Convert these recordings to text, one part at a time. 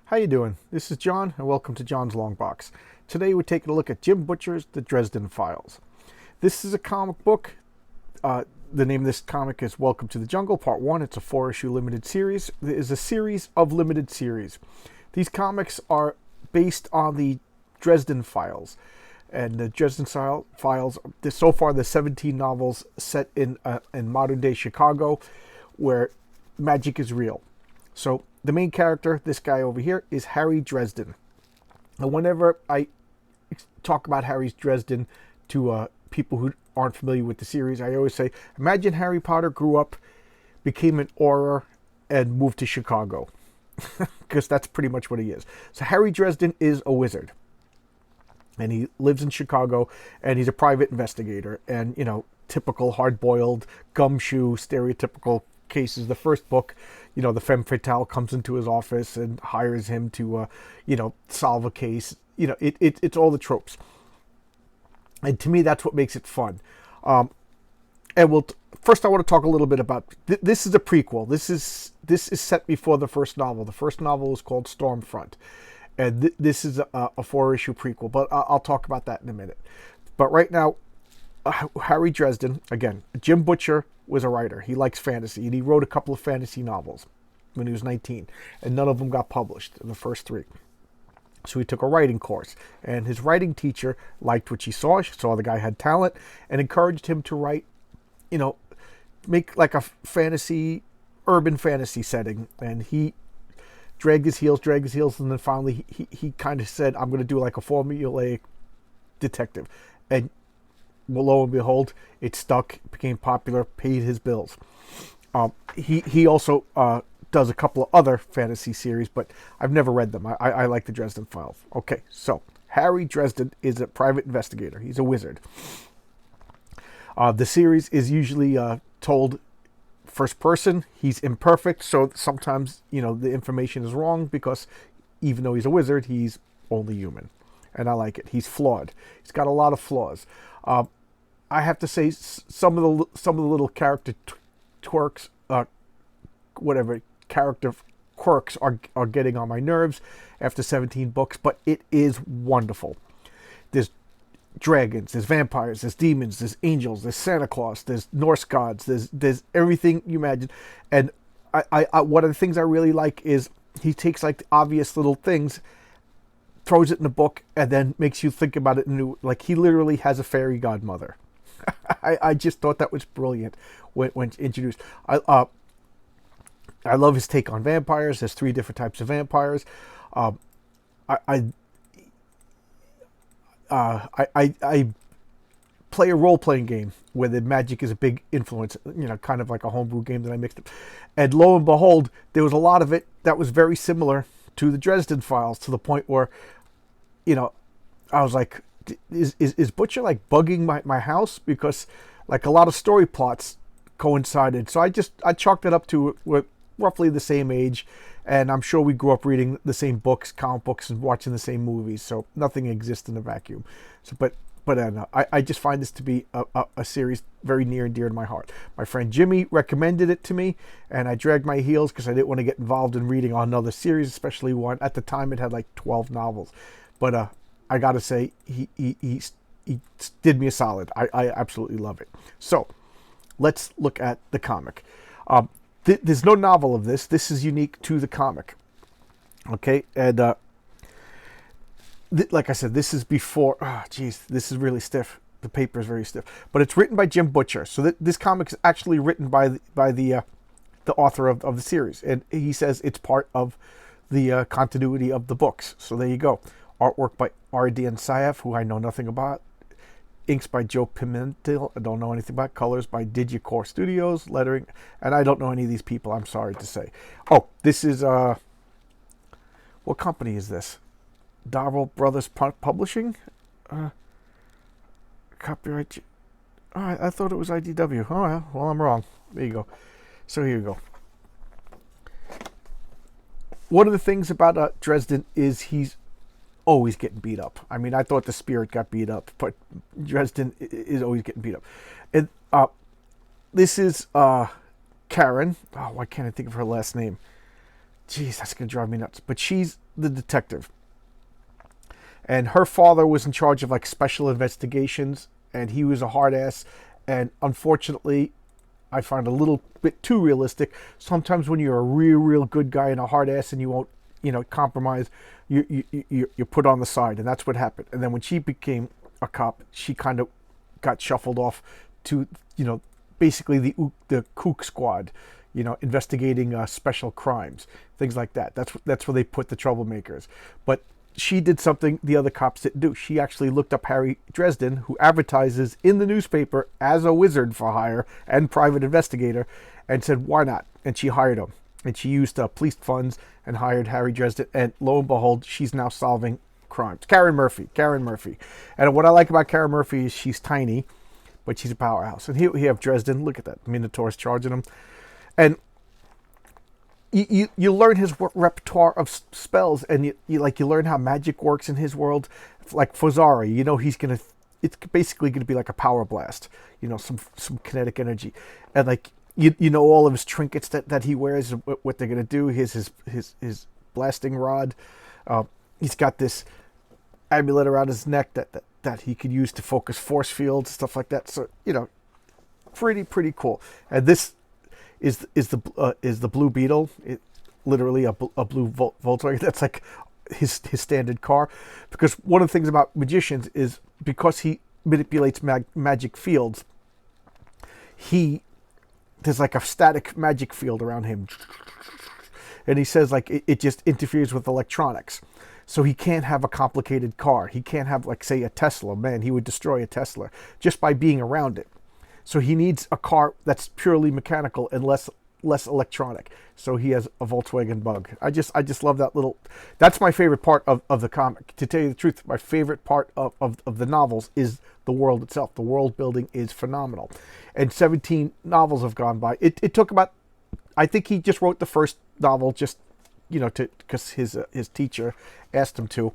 How you doing? This is John, and welcome to John's Long Box. Today we're taking a look at Jim Butcher's The Dresden Files. This is a comic book. The name of this comic is Welcome to the Jungle, Part 1. It's a 4-issue limited series. It is a series of limited series. These comics are based on the Dresden Files. And the Dresden Files, so far there's 17 novels set in modern-day Chicago where magic is real. So the main character, this guy over here, is Harry Dresden. And whenever I talk about Harry Dresden to people who aren't familiar with the series, I always say, imagine Harry Potter grew up, became an Auror, and moved to Chicago. Because that's pretty much what he is. So Harry Dresden is a wizard. And he lives in Chicago, and he's a private investigator. And, you know, typical hard-boiled, gumshoe, stereotypical cases. The first book, you know, the femme fatale comes into his office and hires him to, solve a case. You know, it's all the tropes. And to me, that's what makes it fun. First, I want to talk a little bit about, this is a prequel. This is set before the first novel. The first novel is called Stormfront. And this is a 4-issue prequel, but I'll talk about that in a minute. But right now, Harry Dresden, again, Jim Butcher was a writer. He likes fantasy, and he wrote a couple of fantasy novels when he was 19, and none of them got published, the first 3. So he took a writing course, and his writing teacher liked what she saw. She saw the guy had talent, and encouraged him to write, make like a urban fantasy setting, and he dragged his heels, and then finally he kind of said, I'm going to do like a formulaic detective. And lo and behold, it stuck, became popular, paid his bills. He also does a couple of other fantasy series, but I've never read them. I like the Dresden Files. Okay, so Harry Dresden is a private investigator. He's a wizard. The series is usually told first person. He's imperfect, so sometimes the information is wrong because even though he's a wizard, he's only human, and I like it. He's flawed. He's got a lot of flaws. I have to say some of the little character character quirks are getting on my nerves after 17 books, but it is wonderful. There's dragons, there's vampires, there's demons, there's angels, there's Santa Claus, there's Norse gods, there's everything you imagine. And I one of the things I really like is he takes like obvious little things, throws it in a book, and then makes you think about it new. Like he literally has a fairy godmother. I just thought that was brilliant when introduced. I love his take on vampires. There's 3 different types of vampires. I play a role-playing game where the magic is a big influence, kind of like a homebrew game that I mixed up. And lo and behold, there was a lot of it that was very similar to the Dresden Files, to the point where, I was like, is Butcher like bugging my house? Because like a lot of story plots coincided. So I chalked it up to we're roughly the same age, and I'm sure we grew up reading the same books, comic books, and watching the same movies. So nothing exists in a vacuum. So, but I just find this to be a series very near and dear to my heart. My friend Jimmy recommended it to me, and I dragged my heels because I didn't want to get involved in reading another series, especially one. At the time, it had like 12 novels. But I got to say, he did me a solid. I absolutely love it. So let's look at the comic. There's no novel of this. This is unique to the comic. Okay, and like I said, this is before. This is really stiff. The paper is very stiff, but it's written by Jim Butcher. So this comic is actually written by the author of the series, and he says it's part of the continuity of the books. So there you go. Artwork by R.D.N. Saif, who I know nothing about. Inks by Joe Pimentel. I don't know anything about. Colors by Digicore Studios. Lettering, and I don't know any of these people. I'm sorry to say. Oh, this is what company is this? Darrell Brothers Publishing. Copyright. Oh, I thought it was IDW. Oh, well, I'm wrong. There you go. So here you go. One of the things about Dresden is he's always getting beat up. I mean, I thought the Spirit got beat up, but Dresden is always getting beat up. And this is Karen. Oh, why can't I think of her last name? geez, that's gonna drive me nuts. But she's the detective, and her father was in charge of like special investigations, and he was a hard ass. And unfortunately, I find a little bit too realistic. Sometimes when you're a real good guy and a hard ass, and you won't, compromise, you're put on the side, and that's what happened. And then when she became a cop, she kind of got shuffled off to, basically the kook squad, investigating special crimes, things like that. That's where they put the troublemakers. But she did something the other cops didn't do. She actually looked up Harry Dresden, who advertises in the newspaper as a wizard for hire and private investigator, and said, why not? And she hired him. And she used police funds and hired Harry Dresden. And lo and behold, she's now solving crimes. Karen Murphy. And what I like about Karen Murphy is she's tiny, but she's a powerhouse. And here we have Dresden. Look at that. Minotaur's charging him. And you learn his repertoire of spells, and you learn how magic works in his world. Like Fozari, it's basically gonna be like a power blast, some kinetic energy, and like all of his trinkets that he wears, what they're gonna do. His blasting rod. He's got this amulet around his neck that he could use to focus force fields, stuff like that. So pretty cool. And this is the Blue Beetle. Literally a blue Volkswagen. That's like his standard car. Because one of the things about magicians is, because he manipulates magic fields, there's like a static magic field around him, and he says like it just interferes with electronics. So he can't have a complicated car. He can't have, like, say, a Tesla. Man, he would destroy a Tesla just by being around it. So he needs a car that's purely mechanical and less electronic. So he has a Volkswagen Bug. I just love that little. That's my favorite part of the comic. To tell you the truth, my favorite part of the novels is the world itself. The world building is phenomenal. And 17 novels have gone by. It took about, I think he just wrote the first novel just, because his teacher asked him to.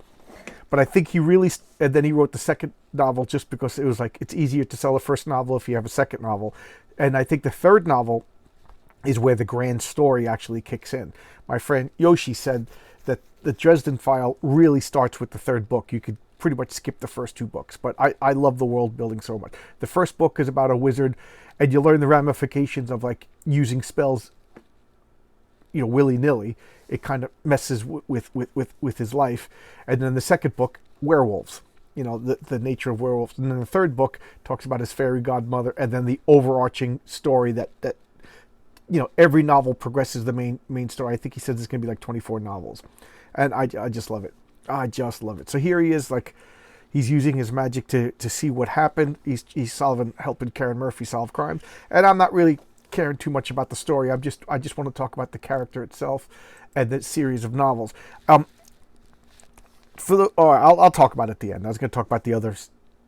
But I think and then he wrote the second novel just because it was like, it's easier to sell a first novel if you have a second novel. And I think the third novel is where the grand story actually kicks in. My friend Yoshi said that the Dresden File really starts with the third book. You could pretty much skip the first two books, but I love the world building so much. The first book is about a wizard, and you learn the ramifications of, like, using spells, willy-nilly. It kind of messes with his life. And then the second book, werewolves, the nature of werewolves. And then the third book talks about his fairy godmother, and then the overarching story that every novel progresses the main story. I think he says it's going to be like 24 novels. And I just love it. I just love it. So here he is, like, he's using his magic to see what happened. He's helping Karen Murphy solve crimes. And I'm not really caring too much about the story. I just want to talk about the character itself and the series of novels. I'll talk about it at the end. I was going to talk about the other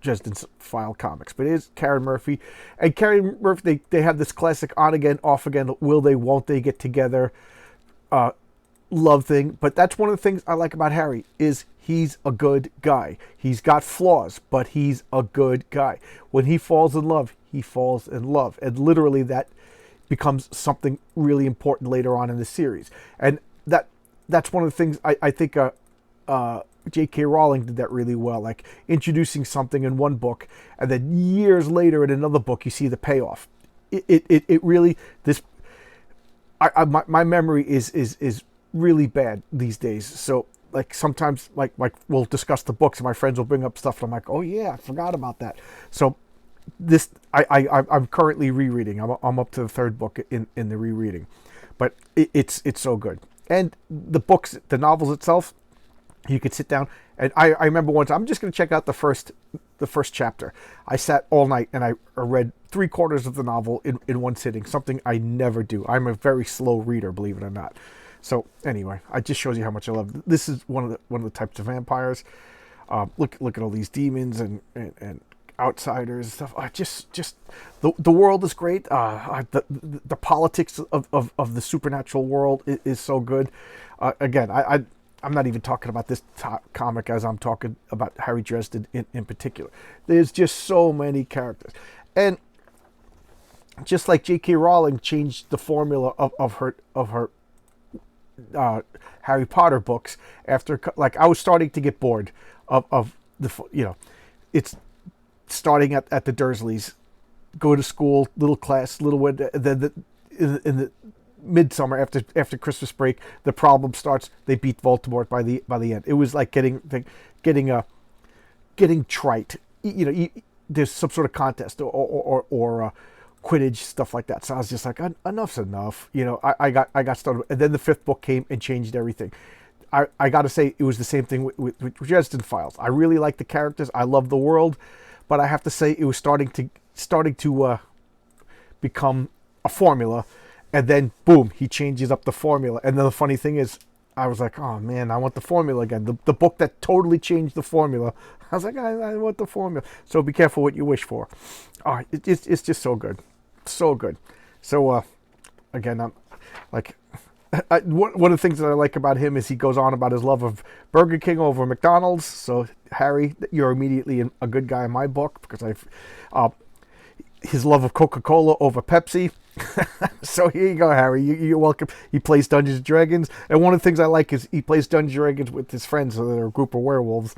Dresden File comics, but it is Karen Murphy. And Karen Murphy, they have this classic on again, off again, will they, won't they get together love thing. But that's one of the things I like about Harry, is he's a good guy. He's got flaws, but he's a good guy. When he falls in love, he falls in love. And literally that becomes something really important later on in the series. And that's one of the things I think J.K. Rowling did that really well, like introducing something in one book, and then years later in another book you see the payoff. It really, my memory is really bad these days. So, like, sometimes like we'll discuss the books and my friends will bring up stuff and I'm like, oh yeah, I forgot about that. So this I'm currently rereading. I'm up to the third book in the rereading, but it's so good. And the books, the novels itself, you could sit down, and I remember once, I'm just going to check out the first chapter. I sat all night and I read 3/4 of the novel in one sitting, something I never do. I'm a very slow reader, believe it or not. So anyway, I just shows you how much I love. This is one of the types of vampires. Look at all these demons and outsiders and stuff. Just the world is great. The politics of the supernatural world is so good. Again, I'm not even talking about this comic as I'm talking about Harry Dresden in particular. There's just so many characters. And just like J.K. Rowling changed the formula of her Harry Potter books after, like, I was starting to get bored of the, it's starting at the Dursleys, go to school, little class, little then in the midsummer after Christmas break, the problem starts. They beat Voldemort by the end. It was like getting trite. There's some sort of contest or Quidditch, stuff like that. So I was just like, enough's enough. I got started, and then the fifth book came and changed everything. I got to say, it was the same thing with Dresden Files. I really like the characters. I love the world, but I have to say, it was starting to become a formula, and then boom, he changes up the formula. And then the funny thing is, I was like, oh man, I want the formula again. The book that totally changed the formula. I was like, I want the formula. So be careful what you wish for. It's just so good. So good. So, again, I'm like, one of the things that I like about him is he goes on about his love of Burger King over McDonald's. So, Harry, you're immediately a good guy in my book, because his love of Coca-Cola over Pepsi. So here you go, Harry. You're welcome. He plays Dungeons and Dragons, and one of the things I like is he plays Dungeons and Dragons with his friends. So they're a group of werewolves,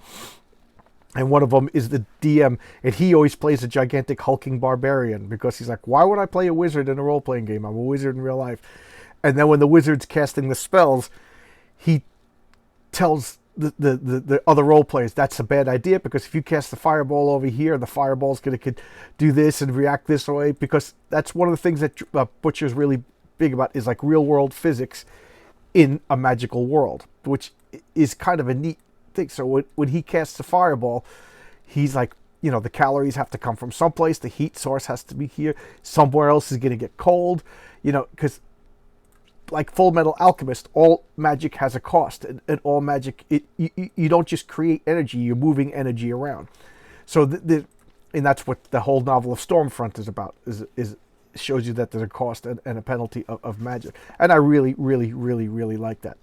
and one of them is the DM, and he always plays a gigantic hulking barbarian, because he's like, why would I play a wizard in a role-playing game? I'm a wizard in real life. And then when the wizard's casting the spells, he tells the other role players that's a bad idea, because if you cast the fireball over here, the fireball's going to do this and react this way, because that's one of the things that Butcher's really big about, is like real world physics in a magical world, which is kind of a neat thing. So when he casts a fireball, he's like, the calories have to come from someplace, the heat source has to be here, somewhere else is going to get cold, because like Full Metal Alchemist, all magic has a cost, and all magic, you don't just create energy, you're moving energy around. So and that's what the whole novel of Stormfront is about, is shows you that there's a cost and a penalty of magic. And I really, really, really, really like that.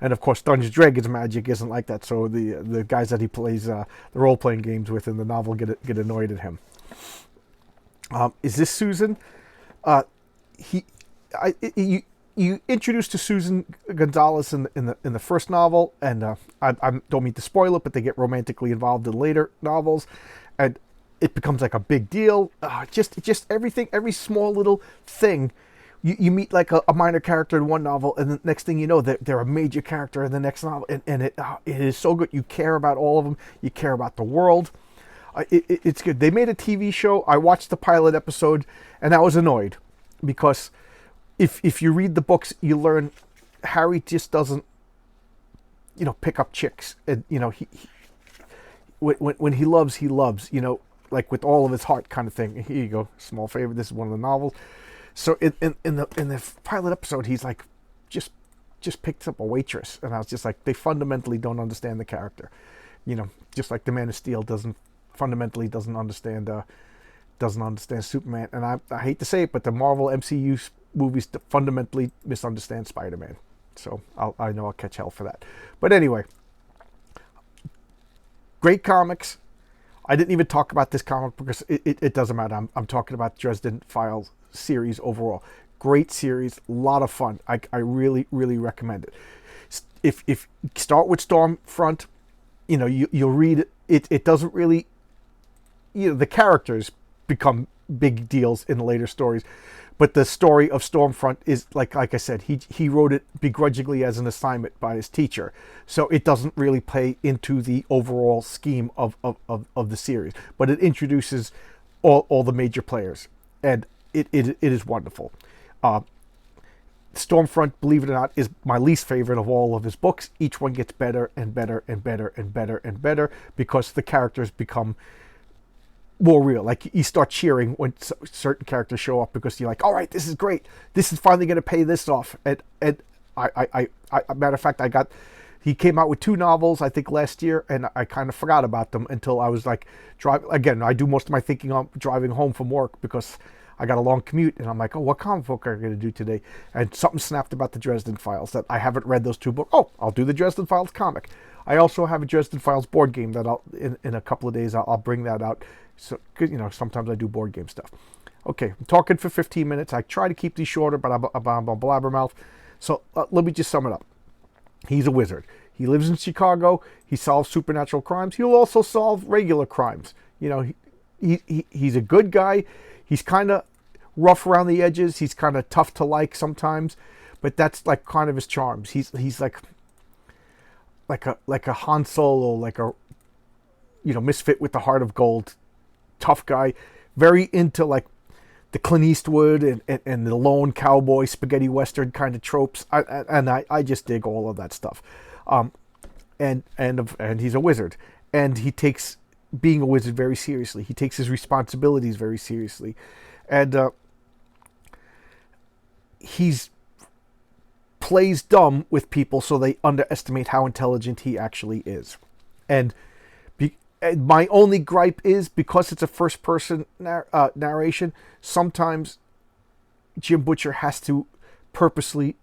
And of course, Dungeons & Dragons magic isn't like that, so the guys that he plays the role-playing games with in the novel get annoyed at him. Is this Susan? You introduced to Susan Gonzalez in the first novel, and I don't mean to spoil it, but they get romantically involved in later novels, and it becomes like a big deal. Just everything, every small little thing. You meet like a minor character in one novel, and the next thing you know, they're a major character in the next novel, and it is so good. You care about all of them. You care about the world. It's good. They made a TV show. I watched the pilot episode, and I was annoyed, because if you read the books, you learn Harry just doesn't, pick up chicks. And, when he loves, like with all of his heart, kind of thing. Here you go, small favor. This is one of the novels. So in the pilot episode, he's like, just picked picks up a waitress, and I was just like, they fundamentally don't understand the character. Just like the Man of Steel fundamentally doesn't understand Superman. And I hate to say it, but the Marvel MCU movies fundamentally misunderstand Spider-Man. So I know I'll catch hell for that. But anyway, great comics. I didn't even talk about this comic because it doesn't matter. I'm talking about Dresden Files series overall. Great series, a lot of fun. I really, really recommend it. If start with Stormfront, you'll read it. It doesn't really, the characters become big deals in the later stories, but the story of Stormfront is like I said, he wrote it begrudgingly as an assignment by his teacher, so it doesn't really play into the overall scheme of the series, but it introduces all the major players, and it is wonderful. Stormfront, believe it or not, is my least favorite of all of his books. Each one gets better and better and better and better and better, because the characters become more real. Like, you start cheering when certain characters show up, because you're like, all right, this is great. This is finally going to pay this off. And I matter of fact, he came out with 2 novels, I think, last year, and I kind of forgot about them until I was like, again, I do most of my thinking on driving home from work, because I got a long commute, and I'm like, oh, what comic book are I going to do today? And something snapped about the Dresden Files, that I haven't read those 2 books. Oh, I'll do the Dresden Files comic. I also have a Dresden Files board game that in a couple of days, I'll bring that out. So, because, sometimes I do board game stuff. Okay, I'm talking for 15 minutes. I try to keep these shorter, but I'm a blabbermouth. So let me just sum it up. He's a wizard. He lives in Chicago. He solves supernatural crimes. He'll also solve regular crimes. You know, he's a good guy. He's kind of rough around the edges. He's kind of tough to like sometimes, but that's like kind of his charms. He's like a Han Solo, like a, you know, misfit with the heart of gold, tough guy, very into like the Clint Eastwood and the lone cowboy spaghetti western kind of tropes. I just dig all of that stuff. And he's a wizard, and he takes being a wizard very seriously. He takes his responsibilities very seriously, and he's plays dumb with people so they underestimate how intelligent he actually is. And my only gripe is, because it's a first-person narration, sometimes Jim Butcher has to purposely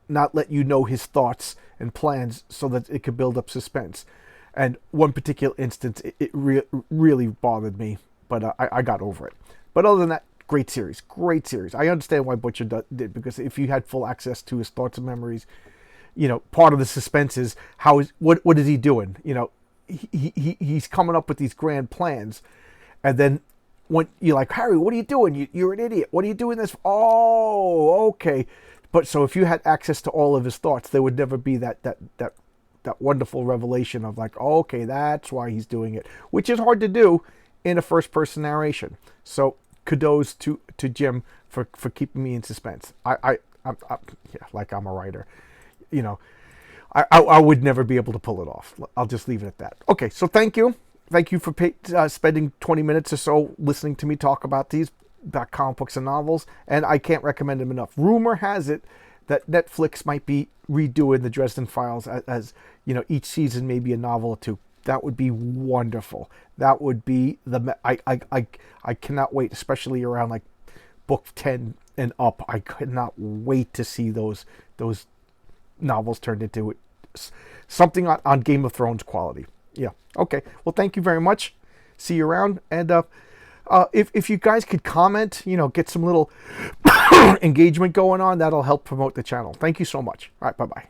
not let you know his thoughts and plans so that it could build up suspense. And one particular instance, it really bothered me, but I got over it. But other than that, great series, great series. I understand why Butcher did, because if you had full access to his thoughts and memories, you know, part of the suspense is what is he doing? You know, he's coming up with these grand plans, and then when you're like, Harry, what are you doing? You're an idiot. What are you doing this for? Oh, okay. But so if you had access to all of his thoughts, there would never be that wonderful revelation of like, oh, okay, that's why he's doing it, which is hard to do in a first-person narration. So kudos to Jim for keeping me in suspense. I'm like I'm a writer, you know. I would never be able to pull it off. I'll just leave it at that. Okay, so thank you for spending 20 minutes or so listening to me talk about comic books and novels, and I can't recommend them enough. Rumor has it that Netflix might be redoing the Dresden Files as you know, each season maybe a novel or two. That would be wonderful. That would be I cannot wait, especially around like book 10 and up. I could not wait to see those novels turned into something on Game of Thrones quality. Yeah. Okay. Well, thank you very much. See you around. And if you guys could comment, you know, get some little engagement going on, that'll help promote the channel. Thank you so much. All right. Bye-bye.